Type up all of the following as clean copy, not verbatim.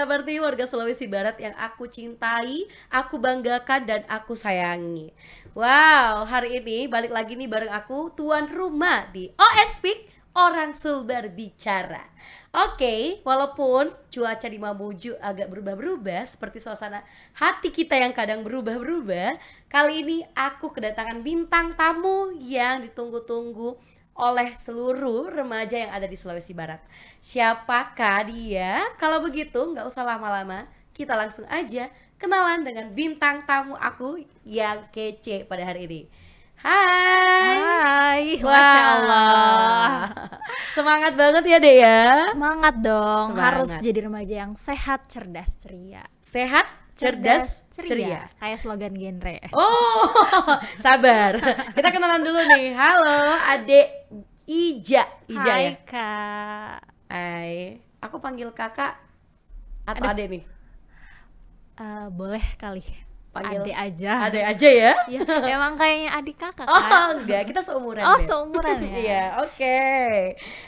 kabar nih warga Sulawesi Barat yang aku cintai, aku banggakan dan aku sayangi. Wow, hari ini balik lagi nih bareng aku tuan rumah di OS Speak, Orang Sulbar Bicara. Oke, walaupun cuaca di Mamuju agak berubah-berubah seperti suasana hati kita yang kadang berubah-berubah, kali ini aku kedatangan bintang tamu yang ditunggu-tunggu oleh seluruh remaja yang ada di Sulawesi Barat. Siapakah dia? Kalau begitu nggak usah lama-lama, kita langsung aja kenalan dengan bintang tamu aku yang kece pada hari ini. Hai. Hai, Wah, Masya Allah. semangat banget ya Dek ya. Semangat dong, Semangat. harus jadi remaja yang sehat, cerdas, ceria. Sehat, cerdas, ceria. Kayak slogan genre. Oh, sabar. Kita kenalan dulu nih. Halo, Adek Ija. Ija Hai, ya. Kak. Hai. Aku panggil kakak atau Aduh. adek nih? Boleh kali. Panggil Adek aja. adek aja ya. Ya, emang kayaknya adik kakak Oh, kan? enggak, kita seumuran Oh, deh. seumuran ya? Iya, oke.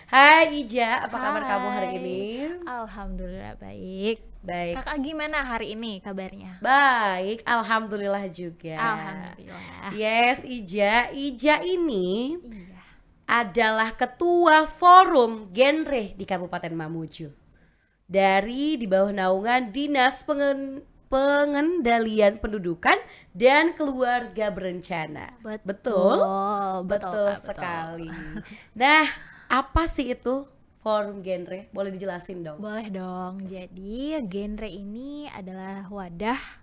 Hai Ija, apa kabar kamu hari Hai. ini? Alhamdulillah baik. Baik. Kakak gimana hari ini kabarnya? Baik, alhamdulillah juga. Alhamdulillah. Yes, Ija. Ija ini Iya. adalah ketua forum genre di Kabupaten Mamuju. Dari di bawah naungan Dinas Pengendalian Pendudukan dan Keluarga Berencana. Betul? Betul Kak, sekali. Nah, apa sih itu forum genre? Boleh dijelasin dong? Boleh dong. Jadi genre ini adalah wadah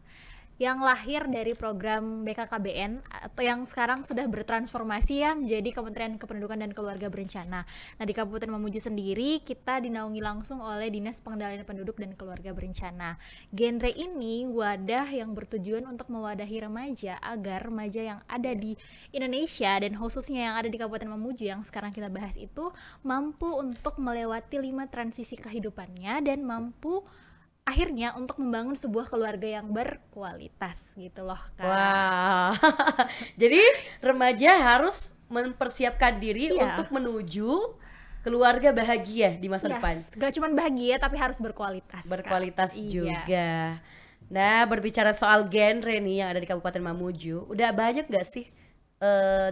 yang lahir dari program BKKBN atau yang sekarang sudah bertransformasi ya menjadi Kementerian Kependudukan dan Keluarga Berencana. Nah, di Kabupaten Mamuju sendiri kita dinaungi langsung oleh Dinas Pengendalian Penduduk dan Keluarga Berencana. Genre ini wadah yang bertujuan untuk mewadahi remaja agar remaja yang ada di Indonesia dan khususnya yang ada di Kabupaten Mamuju yang sekarang kita bahas itu mampu untuk melewati 5 transisi kehidupannya dan mampu akhirnya untuk membangun sebuah keluarga yang berkualitas gitu loh, Kak. Wah. Jadi remaja harus mempersiapkan diri Iya. untuk menuju keluarga bahagia di masa depan. Gak cuma bahagia tapi harus berkualitas, Kak. Berkualitas Iya. juga. Nah, berbicara soal genre nih yang ada di Kabupaten Mamuju, udah banyak gak sih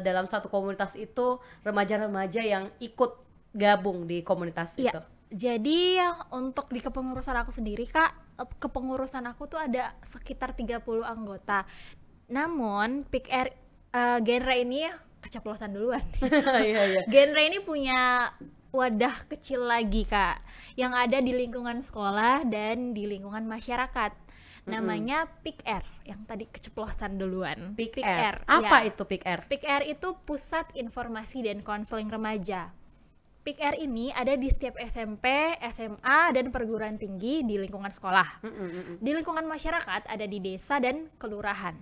dalam satu komunitas itu remaja-remaja yang ikut gabung di komunitas Iya. itu? Jadi untuk di kepengurusan aku sendiri, Kak, kepengurusan aku tuh ada sekitar 30 anggota. Namun genre ini keceplosan duluan. Iya, iya. Genre ini punya wadah kecil lagi, Kak, yang ada di lingkungan sekolah dan di lingkungan masyarakat. Namanya PIKR, yang tadi keceplosan duluan. PIKR. ya. Apa itu PIKR? PIKR itu Pusat Informasi dan Konseling Remaja. PIKR ini ada di setiap SMP, SMA, dan perguruan tinggi di lingkungan sekolah. Di lingkungan masyarakat ada di desa dan kelurahan,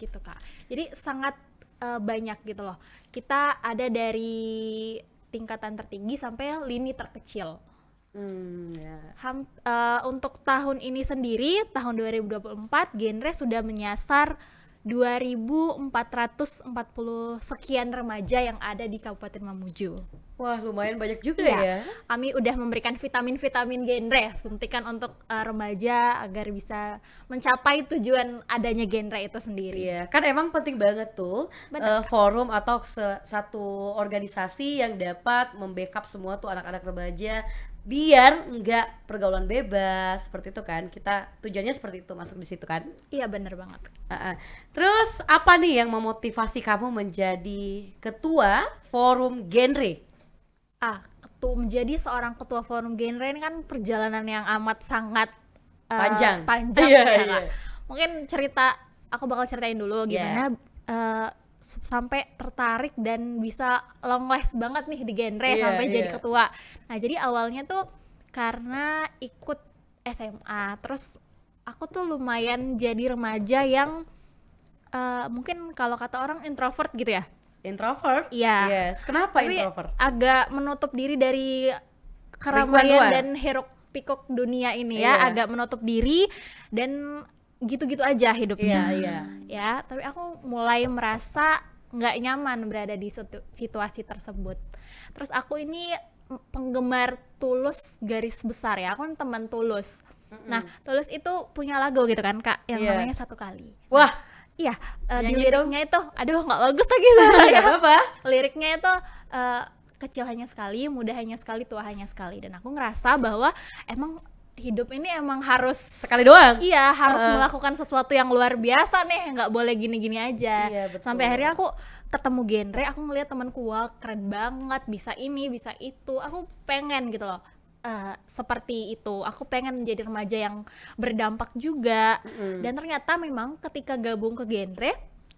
gitu, Kak. Jadi sangat banyak gitu loh. Kita ada dari tingkatan tertinggi sampai lini terkecil. Ya. Untuk tahun ini sendiri, tahun 2024, genre sudah menyasar 2.440 sekian remaja yang ada di Kabupaten Mamuju. Wah, lumayan banyak juga Iya. ya. Kami udah memberikan vitamin-vitamin genre suntikan untuk remaja agar bisa mencapai tujuan adanya genre itu sendiri. Iya, kan emang penting banget tuh Benar. forum atau satu organisasi yang dapat membackup semua tuh anak-anak remaja biar nggak pergaulan bebas seperti itu kan. Kita tujuannya seperti itu, masuk di situ kan. Iya, bener banget. Terus apa nih yang memotivasi kamu menjadi ketua forum genre? Menjadi seorang ketua forum genre ini kan perjalanan yang amat sangat Panjang. panjang Iya, ya, iya. Kak. Mungkin aku bakal ceritain dulu gimana sampai tertarik dan bisa long last banget nih di genre Iya, sampai jadi iya. ketua. Nah, jadi awalnya tuh karena ikut SMA, terus aku tuh lumayan jadi remaja yang mungkin kalau kata orang introvert gitu ya. Introvert? Iya. Yes. Kenapa Tapi introvert? agak menutup diri dari Lingkungan keramaian luar. dan hiruk pikuk dunia ini ya, Iya. agak menutup diri dan gitu-gitu aja hidupnya. Iya. Ya, tapi aku mulai merasa nggak nyaman berada di situasi tersebut. Terus aku ini penggemar Tulus garis besar ya, aku kan teman Tulus. Nah, Tulus itu punya lagu gitu kan Kak, yang Iya. namanya Satu Kali. Wah, Iya, di nyanyi dong. liriknya itu, aduh nggak bagus lagi Nggak ya. apa-apa. Liriknya itu kecil hanya sekali, muda hanya sekali, tua hanya sekali. Dan aku ngerasa bahwa emang hidup ini emang harus Sekali doang. iya harus melakukan sesuatu yang luar biasa nih, nggak boleh gini-gini aja. Iya, betul. Sampai akhirnya aku ketemu genre, aku ngeliat temanku wah keren banget, bisa ini, bisa itu. Aku pengen gitu loh. Seperti itu, aku pengen menjadi remaja yang berdampak juga. Dan ternyata memang ketika gabung ke genre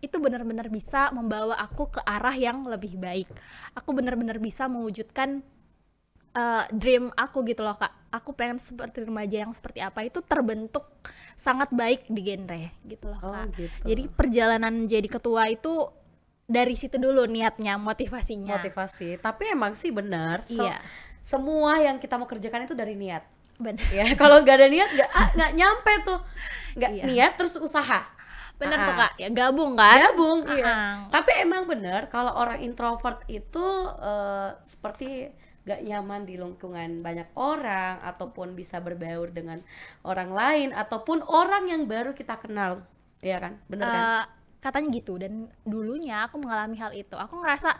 itu benar-benar bisa membawa aku ke arah yang lebih baik. Aku benar-benar bisa mewujudkan dream aku gitu loh Kak. Aku pengen seperti remaja yang seperti apa itu terbentuk sangat baik di genre gitu loh Kak. Gitu. Jadi perjalanan jadi ketua itu dari situ dulu niatnya, motivasinya. Motivasi. Tapi emang sih benar. Iya. Semua yang kita mau kerjakan itu dari niat. Benar. Ya, kalau nggak ada niat nggak nyampe tuh. Nggak Iya. niat terus usaha. Benar tuh Kak, ya gabung kan? Gabung, iya. Tapi emang benar kalau orang introvert itu seperti gak nyaman di lingkungan banyak orang, ataupun bisa berbaur dengan orang lain, ataupun orang yang baru kita kenal, ya kan? Bener kan? Katanya gitu, dan dulunya aku mengalami hal itu. Aku ngerasa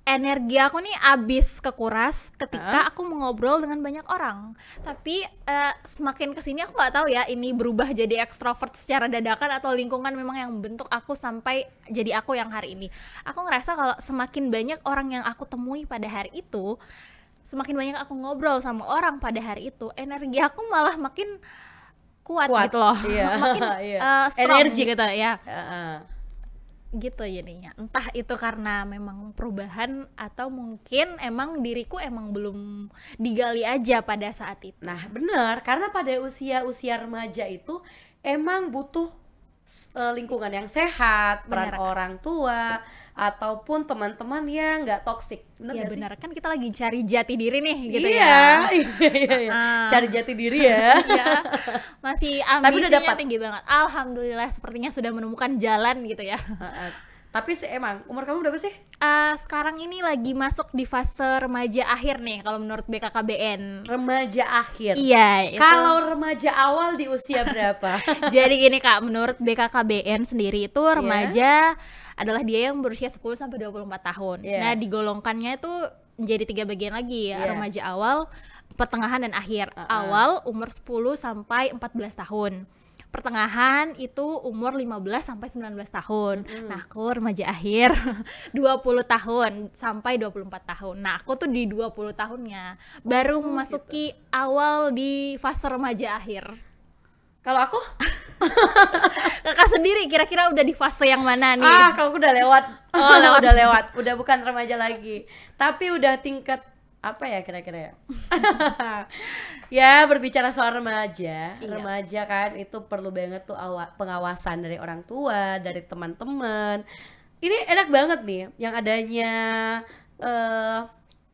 energi aku nih abis kekuras ketika aku mengobrol dengan banyak orang. Tapi semakin kesini aku nggak tahu ya ini berubah jadi ekstrovert secara dadakan atau lingkungan memang yang membentuk aku sampai jadi aku yang hari ini. Aku ngerasa kalau semakin banyak orang yang aku temui pada hari itu, semakin banyak aku ngobrol sama orang pada hari itu, energi aku malah makin kuat gitu loh. Iya. Makin strong Energi gitu ya. Gitu jadinya, entah itu karena memang perubahan atau mungkin emang diriku emang belum digali aja pada saat itu. Nah benar, karena pada usia remaja itu emang butuh lingkungan yang sehat, peran orang tua ataupun teman-teman yang nggak toksik. Iya benar, kan kita lagi cari jati diri nih gitu iya, ya. Iya. Cari jati diri ya. Iya. Masih ambisinya tinggi banget. Alhamdulillah sepertinya sudah menemukan jalan gitu ya. Tapi sih emang umur kamu berapa sih? Sekarang ini lagi masuk di fase remaja akhir nih kalau menurut BKKBN. Remaja akhir. Iya. Kalau remaja awal di usia berapa? Jadi gini Kak, menurut BKKBN sendiri itu remaja adalah dia yang berusia 10 sampai 24 tahun. Nah, digolongkannya itu menjadi 3 bagian lagi ya. Remaja awal, pertengahan dan akhir. Awal umur 10 sampai 14 tahun. Pertengahan itu umur 15 sampai 19 tahun. Nah, aku remaja akhir 20 tahun sampai 24 tahun. Nah, aku tuh di 20 tahunnya baru memasuki awal di fase remaja akhir. Kalau aku? Kakak sendiri kira-kira udah di fase yang mana nih? Kalau aku udah lewat. Udah lewat. Udah bukan remaja lagi. Tapi udah tingkat apa ya kira-kira ya? Ya berbicara soal remaja, remaja kan itu perlu banget tuh pengawasan dari orang tua, dari teman-teman. Ini enak banget nih yang adanya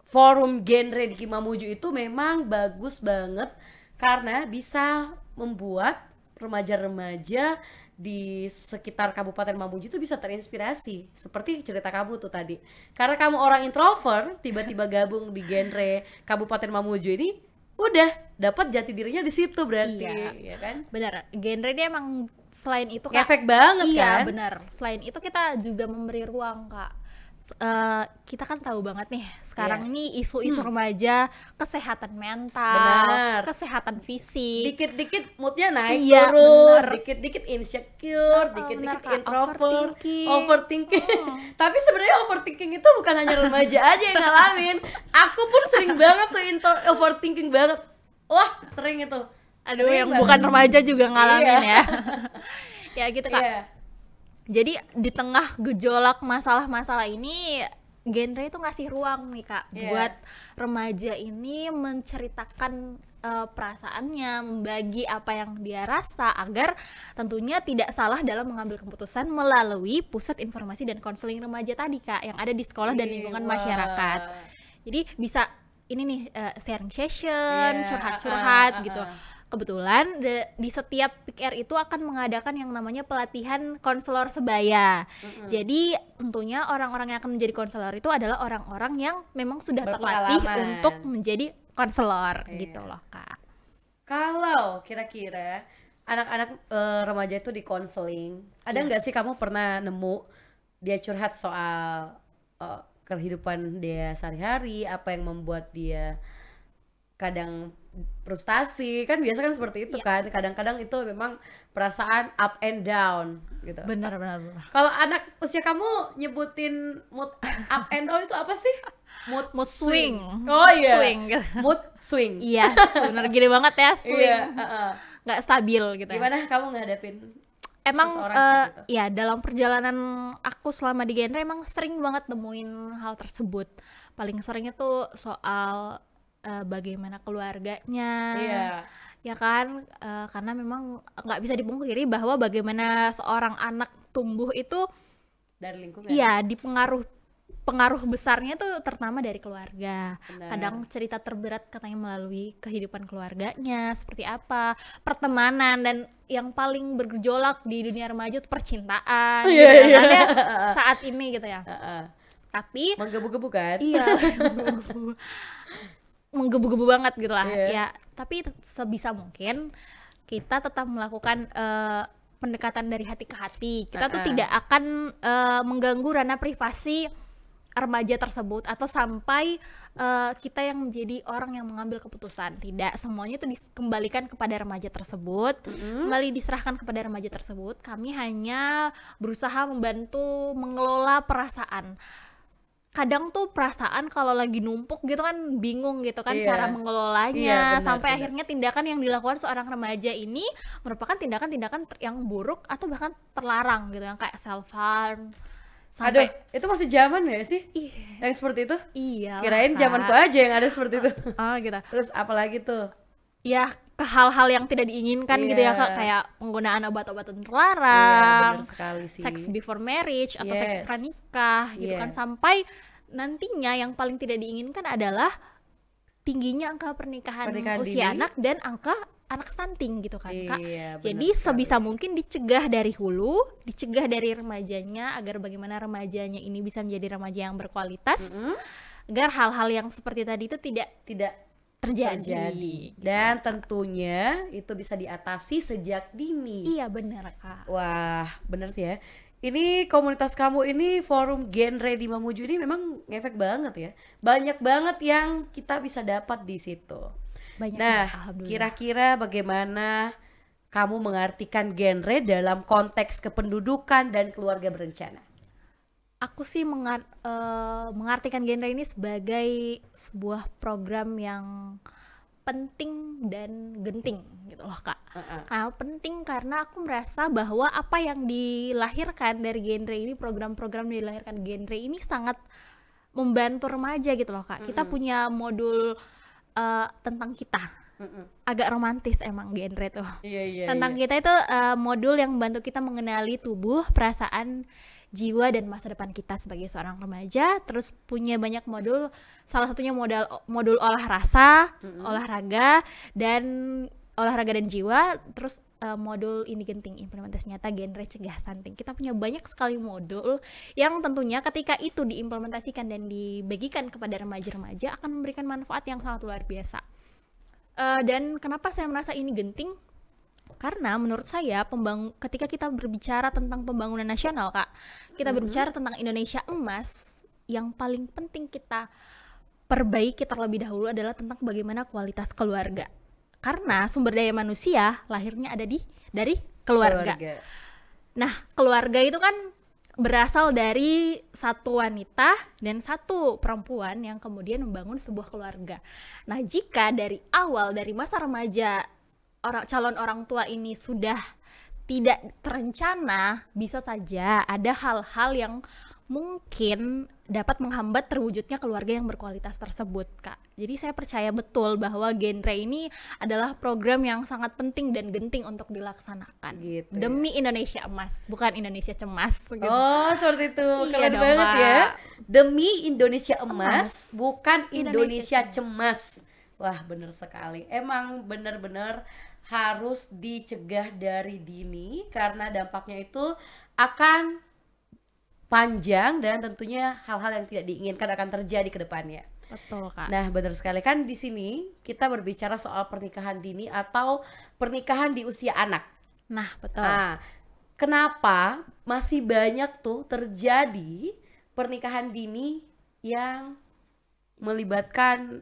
forum genre di Kimamuju itu memang bagus banget karena bisa membuat remaja-remaja di sekitar Kabupaten Mamuju itu bisa terinspirasi seperti cerita kamu tuh tadi. Karena kamu orang introvert, tiba-tiba gabung di genre Kabupaten Mamuju ini, udah dapat jati dirinya di situ berarti, ya kan? Benar. Genre dia emang selain itu Kak, efek banget kan? Iya, benar. Selain itu kita juga memberi ruang Kak. Kita kan tahu banget nih sekarang ini isu-isu remaja, kesehatan mental, kesehatan fisik, dikit-dikit moodnya naik iya, turun, dikit-dikit insecure, dikit-dikit introvert, overthinking. Tapi sebenarnya overthinking itu bukan hanya remaja aja yang ngalamin. Aku pun sering banget tuh overthinking banget. Wah sering itu. Aduh yang bukan remaja juga ngalamin ya. Ya gitu Kak. Jadi di tengah gejolak masalah-masalah ini, genre itu ngasih ruang nih Kak buat remaja ini menceritakan perasaannya, membagi apa yang dia rasa agar tentunya tidak salah dalam mengambil keputusan melalui pusat informasi dan konseling remaja tadi Kak yang ada di sekolah dan lingkungan masyarakat. Jadi bisa ini nih sharing session, curhat-curhat gitu. Kebetulan di setiap PIKR itu akan mengadakan yang namanya pelatihan konselor sebaya. Jadi tentunya orang-orang yang akan menjadi konselor itu adalah orang-orang yang memang sudah terlatih untuk menjadi konselor gitu loh Kak. Kalau kira-kira anak-anak remaja itu di konseling, ada nggak sih kamu pernah nemu dia curhat soal kehidupan dia sehari-hari, apa yang membuat dia kadang frustasi, kan biasa kan seperti itu kan, kadang-kadang itu memang perasaan up and down gitu. Benar, benar, benar. Kalau anak usia kamu nyebutin mood up and down itu apa sih? Mood swing. Oh iya. Swing. Mood swing. Iya, benar gini banget ya, swing. Iya, Nggak stabil gitu ya. Gimana kamu ngadepin Emang seseorang seperti itu? ya dalam perjalanan aku selama di genre emang sering banget nemuin hal tersebut. Paling seringnya tuh soal bagaimana keluarganya. Iya. Ya kan, karena memang nggak bisa dipungkiri bahwa bagaimana seorang anak tumbuh itu Dari lingkungan. iya pengaruh besarnya tuh terutama dari keluarga. Benar. Kadang cerita terberat katanya melalui kehidupan keluarganya seperti apa, pertemanan, dan yang paling bergejolak di dunia remaja itu percintaan gitu Iya, iya. kan ya, saat ini gitu ya. Tapi Menggebu-gebu kan? iya menggebu-gebu banget gitu lah Iya. ya, tapi sebisa mungkin kita tetap melakukan pendekatan dari hati ke hati. Kita tuh tidak akan mengganggu ranah privasi remaja tersebut atau sampai kita yang menjadi orang yang mengambil keputusan. Tidak, semuanya itu dikembalikan kepada remaja tersebut, kembali diserahkan kepada remaja tersebut. Kami hanya berusaha membantu mengelola perasaan. Kadang tuh perasaan kalau lagi numpuk gitu kan bingung gitu kan Iya. cara Iya, mengelolanya, benar, sampai benar. akhirnya tindakan yang dilakukan seorang remaja ini merupakan tindakan-tindakan yang buruk atau bahkan terlarang gitu, yang kayak self harm. Aduh, Sampai itu masih zaman ya sih? ih, Yang seperti itu? iya Kirain zamanku aja yang ada seperti itu. oh gitu Terus apalagi tuh? ya, ke hal-hal yang tidak diinginkan gitu ya, Iya. kayak penggunaan obat-obatan Iya, terlarang, benar sekali sih. seks before marriage atau seks Yes. pranikah gitu kan, Yes. sampai nantinya yang paling tidak diinginkan adalah tingginya angka pernikahan Pernikahan usia dini. anak dan angka anak stunting gitu kan Kak. Iya, benar Jadi sekali. sebisa mungkin dicegah dari hulu, dicegah dari remajanya, agar bagaimana remajanya ini bisa menjadi remaja yang berkualitas, agar hal-hal yang seperti tadi itu tidak Tidak terjadi. terjadi. Dan tentunya itu bisa diatasi sejak dini. Iya benar Kak. Wah, bener sih ya. Ini komunitas kamu ini, forum genre di Mamuju ini memang ngefek banget ya. Banyak banget yang kita bisa dapat di situ. Banyak Nah, ya, alhamdulillah. kira-kira bagaimana kamu mengartikan genre dalam konteks kependudukan dan keluarga berencana? Aku sih mengartikan genre ini sebagai sebuah program yang penting dan genting gitu loh Kak. Kenapa penting? Karena aku merasa bahwa apa yang dilahirkan dari genre ini, program-program yang dilahirkan genre ini sangat membantu remaja gitu loh Kak. Kita punya modul tentang kita. Agak romantis emang genre tuh. Iya, Tentang kita itu modul yang membantu kita mengenali tubuh, perasaan, jiwa, dan masa depan kita sebagai seorang remaja. Terus punya banyak modul, salah satunya modul olah rasa, olahraga dan jiwa. Terus modul ini genting, implementasi nyata genre cegah stunting. Kita punya banyak sekali modul yang tentunya ketika itu diimplementasikan dan dibagikan kepada remaja-remaja akan memberikan manfaat yang sangat luar biasa. Dan kenapa saya merasa ini genting? Karena menurut saya ketika kita berbicara tentang pembangunan nasional Kak, kita berbicara tentang Indonesia emas, yang paling penting kita perbaiki terlebih dahulu adalah tentang bagaimana kualitas keluarga. Karena sumber daya manusia lahirnya ada dari keluarga. Nah, keluarga itu kan berasal dari satu wanita dan satu perempuan yang kemudian membangun sebuah keluarga. Nah, jika dari awal, dari masa remaja, calon orang tua ini sudah tidak terencana, bisa saja ada hal-hal yang mungkin dapat menghambat terwujudnya keluarga yang berkualitas tersebut Kak. Jadi saya percaya betul bahwa genre ini adalah program yang sangat penting dan genting untuk dilaksanakan Gitu ya. demi Indonesia emas, bukan Indonesia cemas gitu. Oh, seperti itu. Iya Keren dong, banget Kak. ya. Demi Indonesia emas, bukan Indonesia Indonesia cemas. Wah, bener sekali. Emang bener-bener harus dicegah dari dini karena dampaknya itu akan panjang dan tentunya hal-hal yang tidak diinginkan akan terjadi ke depannya. Betul, Kak. Nah, benar sekali kan di sini kita berbicara soal pernikahan dini atau pernikahan di usia anak. Nah, betul. Nah, kenapa masih banyak tuh terjadi pernikahan dini yang melibatkan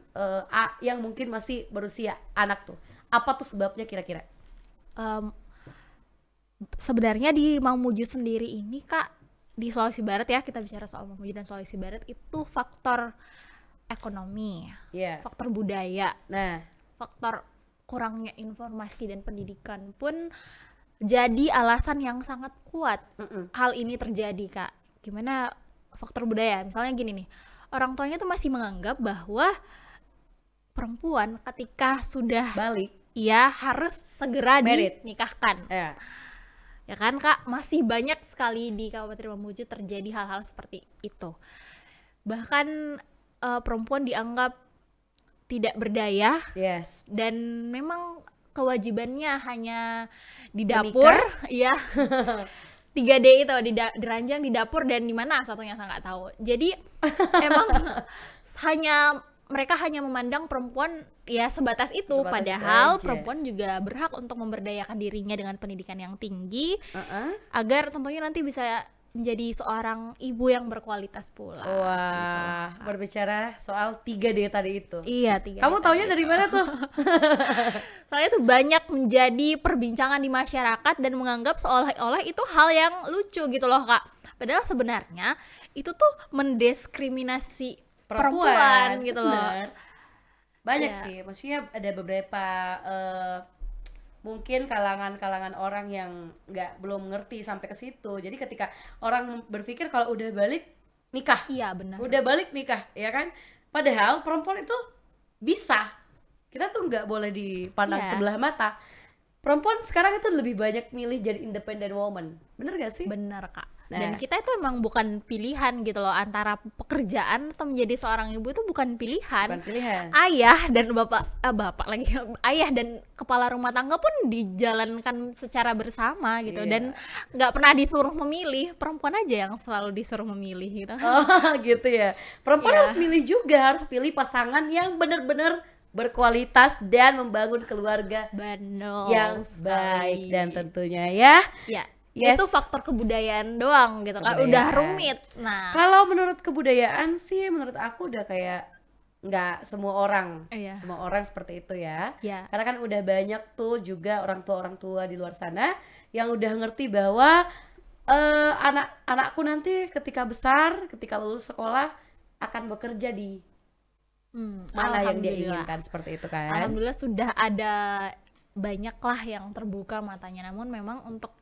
yang mungkin masih berusia anak tuh? Apa tuh sebabnya kira-kira? Em, Sebenarnya di Mamuju sendiri ini, Kak, di Sulawesi Barat ya, kita bicara soal Mamuju dan Sulawesi Barat, itu faktor ekonomi, Iya. faktor budaya, Nah, faktor kurangnya informasi dan pendidikan pun jadi alasan yang sangat kuat hal ini terjadi, Kak. Gimana faktor budaya? Misalnya gini nih, orang tuanya tuh masih menganggap bahwa perempuan ketika sudah balik. ia harus segera Married. dinikahkan. Ya. Ya kan, Kak, masih banyak sekali di Kabupaten Mamuju terjadi hal-hal seperti itu. Bahkan perempuan dianggap tidak berdaya Yes. dan memang kewajibannya hanya di dapur, ya. 3D itu di ranjang, di dapur, dan di mana satunya saya nggak tahu. Jadi emang mereka hanya memandang perempuan ya sebatas itu, padahal aja. perempuan juga berhak untuk memberdayakan dirinya dengan pendidikan yang tinggi agar tentunya nanti bisa menjadi seorang ibu yang berkualitas pula. Wah, berbicara soal 3D tadi itu. Iya, 3D. Kamu taunya dari mana tuh? Soalnya tuh banyak menjadi perbincangan di masyarakat dan menganggap seolah-olah itu hal yang lucu gitu loh, Kak. Padahal sebenarnya itu tuh mendiskriminasi perempuan gitu loh. Bener. Banyak Ya. sih, maksudnya ada beberapa mungkin kalangan orang yang belum ngerti sampai ke situ. Jadi ketika orang berpikir kalau udah balik nikah, Iya, benar. udah balik nikah, ya kan? Padahal perempuan itu bisa. Kita tuh nggak boleh dipandang Iya. sebelah mata. Perempuan sekarang itu lebih banyak milih jadi independent woman. Bener gak sih? Benar, Kak. Nah. Dan kita itu emang bukan pilihan gitu loh, antara pekerjaan atau menjadi seorang ibu itu bukan pilihan. Bukan pilihan. Ayah dan bapak lagi ayah dan kepala rumah tangga pun dijalankan secara bersama gitu. Iya. Dan nggak pernah disuruh memilih. Perempuan aja yang selalu disuruh memilih gitu. Oh gitu ya. Perempuan Iya. harus milih juga, harus pilih pasangan yang benar-benar berkualitas dan membangun keluarga Benar yang sekali. baik dan tentunya ya. Ya, Yes. itu faktor kebudayaan doang gitu kan. Kebudayaan. Udah rumit. Nah, Kalau menurut kebudayaan sih, menurut aku udah kayak nggak semua orang, Iya. semua orang seperti itu ya. ya. Karena kan udah banyak tuh juga orang tua di luar sana yang udah ngerti bahwa anak-anakku nanti ketika besar, ketika lulus sekolah akan bekerja di mana yang dia Alhamdulillah. inginkan, seperti itu kan. Alhamdulillah sudah ada banyak lah yang terbuka matanya, namun memang untuk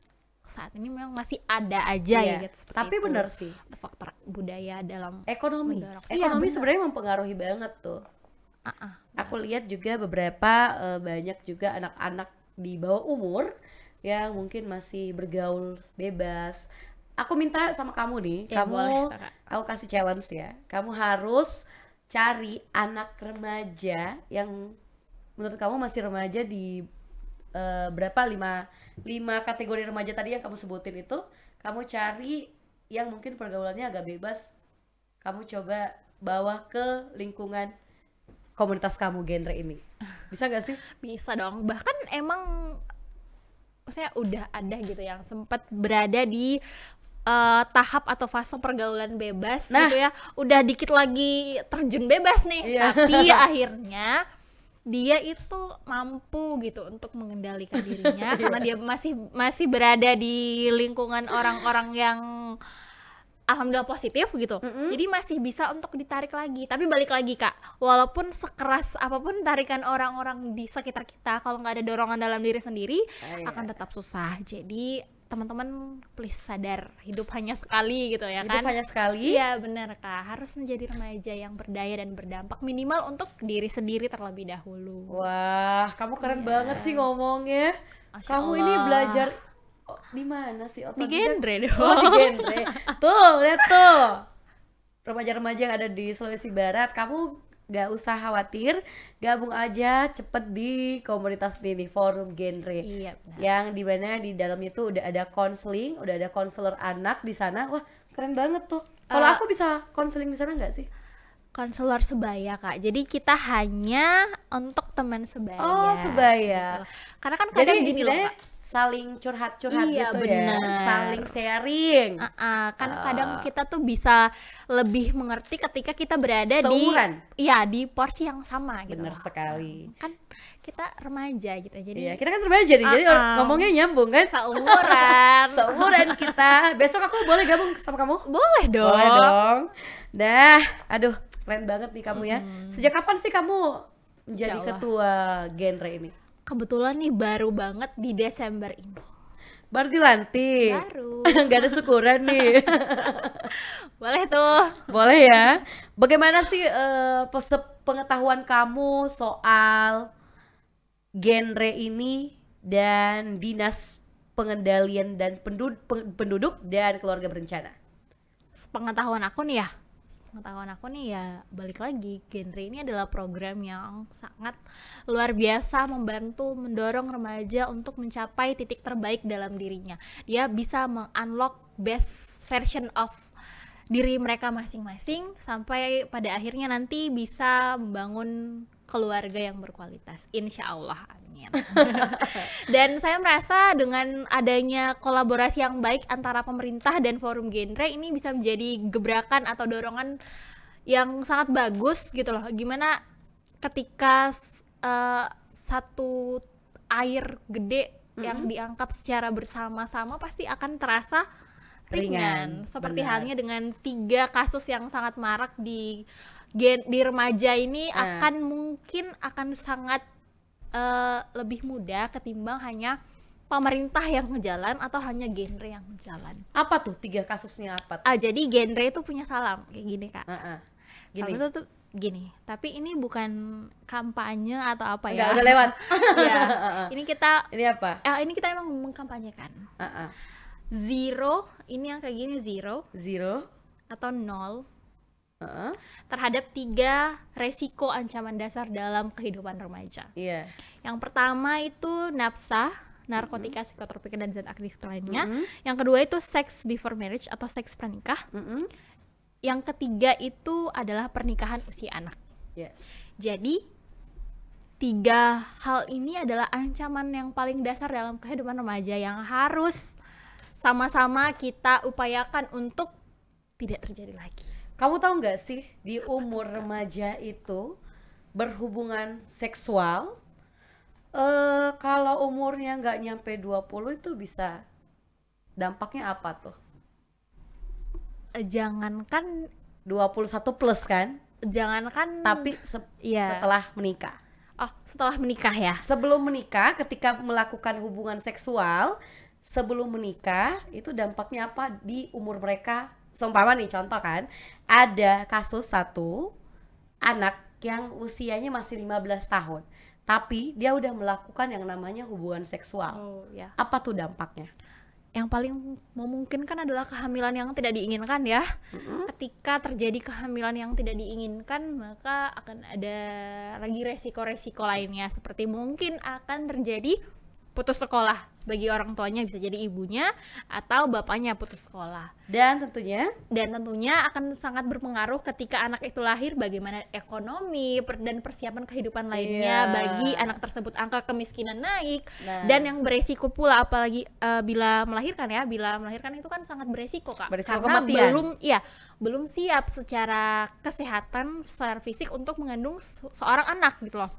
saat ini memang masih ada aja Iya. ya gitu, seperti Tapi itu. benar sih, Faktor budaya dalam ekonomi mendorong. Iya, ekonomi benar. sebenarnya mempengaruhi banget tuh. Aku lihat juga beberapa banyak juga anak-anak di bawah umur yang mungkin masih bergaul bebas. Aku minta sama kamu nih, Ya, boleh, Kakak. aku kasih challenge ya. Kamu harus cari anak remaja yang menurut kamu masih remaja di berapa 5 kategori remaja tadi yang kamu sebutin itu. Kamu cari yang mungkin pergaulannya agak bebas. Kamu coba bawa ke lingkungan komunitas kamu genre ini. Bisa gak sih? Bisa dong, bahkan emang maksudnya udah ada gitu yang sempat berada di tahap atau fase pergaulan bebas Nah. gitu ya, udah dikit lagi terjun bebas nih. Iya. Tapi akhirnya dia itu mampu gitu untuk mengendalikan dirinya karena dia masih berada di lingkungan orang-orang yang alhamdulillah positif gitu. Jadi masih bisa untuk ditarik lagi. Tapi balik lagi, Kak, walaupun sekeras apapun tarikan orang-orang di sekitar kita, kalau nggak ada dorongan dalam diri sendiri Iya. akan tetap susah. Jadi teman-teman please sadar, hidup hanya sekali gitu ya Hidup kan. hanya sekali. Iya benar, Kak, harus menjadi remaja yang berdaya dan berdampak minimal untuk diri sendiri terlebih dahulu. Wah, kamu keren banget sih ngomongnya. Masya Kamu ini Allah. belajar di mana sih? Di genre dong. Oh, di genre. Tuh, lihat tuh. Remaja-remaja yang ada di Sulawesi Barat, kamu gak usah khawatir, gabung aja cepet di komunitas ini, forum genre. Iya benar. Yang dimana di dalamnya tuh udah ada konseling, udah ada konselor anak di sana. Wah, keren banget tuh. Kalau aku bisa konseling di sana nggak sih? konselor sebaya Kak. Jadi kita hanya untuk teman sebaya. Oh, sebaya. Gitu. Karena kan Jadi kadang gini loh istilahnya Kak. saling curhat-curhat Iya, gitu bener. ya, saling sharing. Kan kadang kita tuh bisa lebih mengerti ketika kita berada Seumuran. di porsi yang sama gitu. Bener sekali. Kan kita remaja gitu. Jadi Iya, kita kan remaja nih, jadi ngomongnya nyambung kan? seumuran. Seumuran kita. Besok aku boleh gabung sama kamu? Boleh dong. Boleh dong. Dah, aduh, keren banget nih kamu ya. Sejak kapan sih kamu menjadi Insya Allah. ketua genre ini? Kebetulan nih baru banget di Desember ini. Baru dilantik. Baru. Nggak ada syukuran nih. Boleh tuh. Boleh ya. Bagaimana sih pengetahuan kamu soal genre ini dan dinas pengendalian dan penduduk dan keluarga berencana? Pengetahuan aku nih ya balik lagi, genre ini adalah program yang sangat luar biasa membantu mendorong remaja untuk mencapai titik terbaik dalam dirinya. Dia bisa mengunlock best version of diri mereka masing-masing sampai pada akhirnya nanti bisa membangun keluarga yang berkualitas, insya Allah, amin. Dan saya merasa dengan adanya kolaborasi yang baik antara pemerintah dan forum genre ini bisa menjadi gebrakan atau dorongan yang sangat bagus gitu loh. Gimana ketika satu air gede yang diangkat secara bersama-sama pasti akan terasa ringan. Seperti benar. halnya dengan 3 kasus yang sangat marak di remaja ini mungkin akan sangat lebih mudah ketimbang hanya pemerintah yang ngejalan atau hanya genre yang ngejalan. Apa tuh 3 kasusnya apa tuh? Jadi genre itu punya salam kayak gini Kak. Gini. Salam itu tuh gini, tapi ini bukan kampanye atau apa Enggak, ya. udah lewat. Ya, ini apa? ini kita emang mengkampanyekan. Zero, ini yang kayak gini zero atau nol terhadap 3 resiko ancaman dasar dalam kehidupan remaja. Iya. Yang pertama itu nafsa, narkotika, psikotropika dan zat aktif lainnya. Yang kedua itu sex before marriage atau seks pranikah. Yang ketiga itu adalah pernikahan usia anak. Yes. Jadi 3 hal ini adalah ancaman yang paling dasar dalam kehidupan remaja yang harus sama-sama kita upayakan untuk tidak terjadi lagi. Kamu tahu nggak sih di umur remaja itu berhubungan seksual kalau umurnya nggak nyampe 20 itu bisa dampaknya apa tuh? Jangankan 21 plus kan? Jangankan Tapi setelah menikah. Setelah menikah ya. Sebelum menikah, ketika melakukan hubungan seksual sebelum menikah itu dampaknya apa di umur mereka? Seumpama nih contoh kan, ada kasus satu anak yang usianya masih 15 tahun tapi dia udah melakukan yang namanya hubungan seksual. Apa tuh dampaknya? Yang paling memungkinkan adalah kehamilan yang tidak diinginkan ya. Ketika terjadi kehamilan yang tidak diinginkan, maka akan ada lagi resiko-resiko lainnya, seperti mungkin akan terjadi putus sekolah bagi orang tuanya, bisa jadi ibunya atau bapaknya putus sekolah. Dan tentunya akan sangat berpengaruh ketika anak itu lahir, bagaimana ekonomi dan persiapan kehidupan lainnya bagi anak tersebut. Angka kemiskinan naik dan yang beresiko pula apalagi bila melahirkan itu kan sangat beresiko Kak. Beresiko karena kematian. belum siap secara kesehatan, secara fisik untuk mengandung seorang anak gitu loh.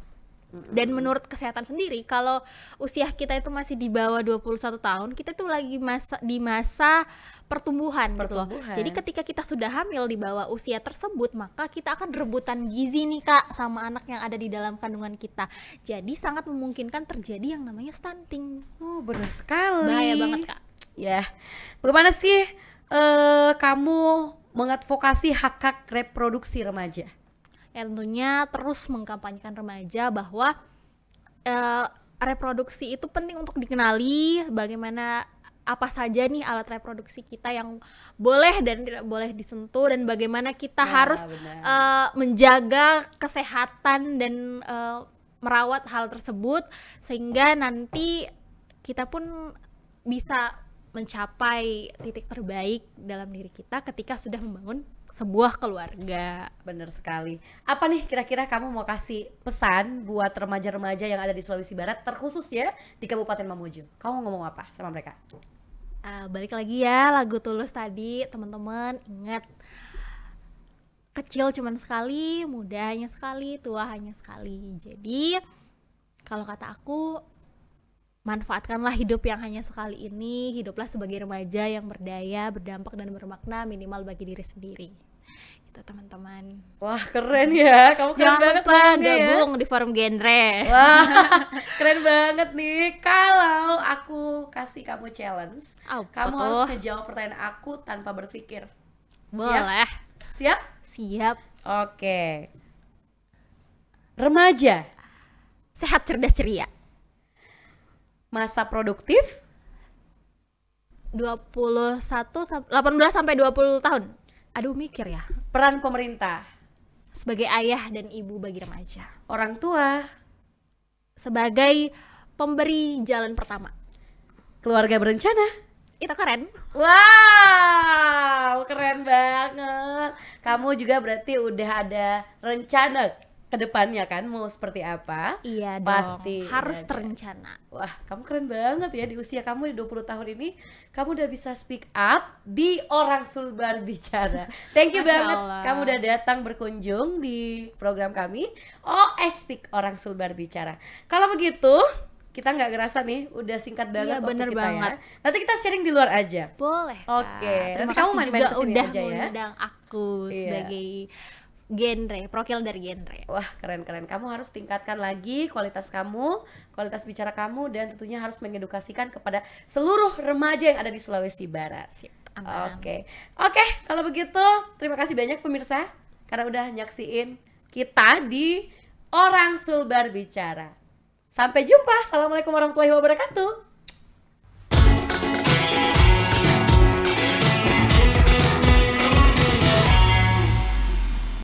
Dan menurut kesehatan sendiri, kalau usia kita itu masih di bawah 21 tahun, kita tuh lagi di masa pertumbuhan gitu loh. Jadi ketika kita sudah hamil di bawah usia tersebut, maka kita akan rebutan gizi nih Kak sama anak yang ada di dalam kandungan kita. Jadi sangat memungkinkan terjadi yang namanya stunting. Oh, benar sekali. Bahaya banget Kak. Ya, bagaimana sih kamu mengadvokasi hak reproduksi remaja? Ya tentunya terus mengkampanyekan remaja bahwa reproduksi itu penting untuk dikenali, bagaimana apa saja nih alat reproduksi kita yang boleh dan tidak boleh disentuh, dan bagaimana kita harus menjaga kesehatan dan merawat hal tersebut sehingga nanti kita pun bisa mencapai titik terbaik dalam diri kita ketika sudah membangun sebuah keluarga. Bener sekali. Apa nih kira-kira kamu mau kasih pesan buat remaja-remaja yang ada di Sulawesi Barat, terkhususnya di Kabupaten Mamuju? Kamu ngomong apa sama mereka? Balik lagi ya lagu Tulus tadi, teman-teman ingat, kecil cuman sekali, muda hanya sekali, tua hanya sekali. Jadi kalau kata aku, manfaatkanlah hidup yang hanya sekali ini. Hiduplah sebagai remaja yang berdaya, berdampak dan bermakna, minimal bagi diri sendiri. Gitu teman-teman. Wah keren ya, kamu keren Jangan banget lupa ngomongnya ya. gabung di forum genre. Wah keren banget nih. Kalau aku kasih kamu challenge, Apa kamu tuh? harus ngejawab pertanyaan aku tanpa berpikir. Boleh. Siap? Siap. Oke. Remaja, Sehat, cerdas, ceria. masa produktif, 18 sampai 20 tahun. Aduh mikir ya. peran pemerintah, Sebagai ayah dan ibu bagi remaja. orang tua, Sebagai pemberi jalan pertama. keluarga berencana. Itu keren. Wow, keren banget. Kamu juga berarti udah ada rencana ke depannya kan, mau seperti apa? Iya dong. Pasti Harus ada. terencana. Wah, kamu keren banget ya, di usia kamu di 20 tahun ini kamu udah bisa speak up di Orang Sulbar Bicara. Thank you Masya banget Allah. kamu udah datang berkunjung di program kami OS Speak Orang Sulbar Bicara. Kalau begitu, kita nggak ngerasa nih, udah singkat banget Iya, waktu bener kita banget. ya. Nanti kita sharing di luar aja. Boleh. Kak. Oke, Terima nanti kamu kasih main-main juga kesini udah aja ya. mengundang aku Iya. sebagai genre, perwakilan dari genre. Wah, keren-keren. Kamu harus tingkatkan lagi kualitas kamu, kualitas bicara kamu, dan tentunya harus mengedukasikan kepada seluruh remaja yang ada di Sulawesi Barat. Aman. Oke, kalau begitu terima kasih banyak pemirsa karena udah nyaksiin kita di Orang Sulbar Bicara. Sampai jumpa. Assalamualaikum warahmatullahi wabarakatuh.